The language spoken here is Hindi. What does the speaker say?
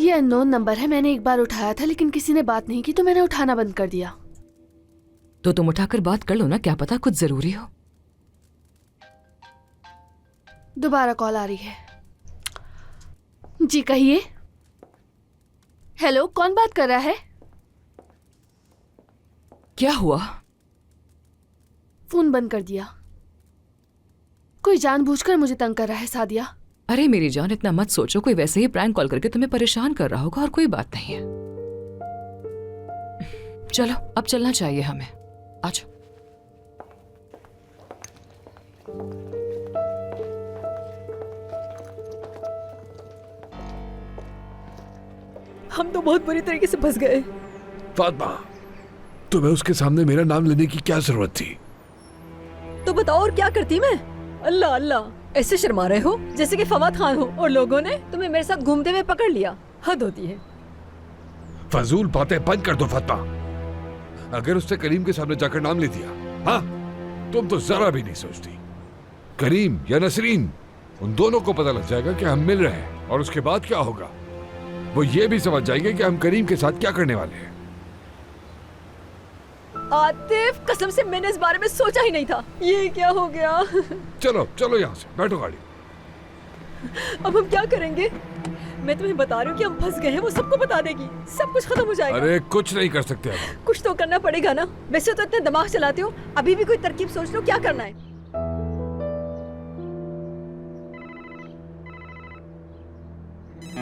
ये अननोन नंबर है। मैंने एक बार उठाया था लेकिन किसी ने बात नहीं की तो मैंने उठाना बंद कर दिया। तो तुम उठाकर बात कर लो ना, क्या पता कुछ जरूरी हो। दोबारा कॉल आ रही है। जी कहिए। हेलो, कौन बात कर रहा है? क्या हुआ? फोन बंद कर दिया। कोई जानबूझकर मुझे तंग कर रहा है सादिया। अरे मेरी जान, इतना मत सोचो। कोई वैसे ही प्रैंक कॉल करके तुम्हें परेशान कर रहा होगा और कोई बात नहीं है। चलो अब चलना चाहिए हमें। आजा। हम तो बहुत बुरी तरीके से फंस गए। फातिमा, तुम्हें उसके सामने मेरा नाम लेने की क्या जरूरत थी? तो बताओ और क्या करती मैं? अल्लाह अल्लाह, ऐसे शर्मा रहे हो जैसे कि फवाद खान हो और लोगों ने तुम्हें मेरे साथ घूमते हुए पकड़ लिया। हद होती है। फजूल बातें बंद कर दो फातिमा। अगर उसने करीम के सामने जाकर नाम ले दिया, हाँ, तुम तो जरा भी नहीं सोचती। करीम या नसरीन, उन दोनों को पता लग जाएगा कि हम मिल रहे हैं और उसके बाद क्या होगा वो ये भी समझ जाएंगे कि हम करीम के साथ क्या करने वाले हैं। आतिफ, कसम से मैंने इस बारे में सोचा ही नहीं था। ये क्या हो गया? चलो चलो यहाँ से, बैठो गाड़ी। अब हम क्या करेंगे? मैं तुम्हें बता रही हूँ कि हम फंस गए हैं। वो सबको बता देगी, सब कुछ खत्म हो जाएगा। अरे कुछ नहीं कर सकते अब। कुछ तो करना पड़ेगा ना। वैसे तो इतने दिमाग चलाते हो, अभी भी कोई तरकीब सोच लो क्या करना है।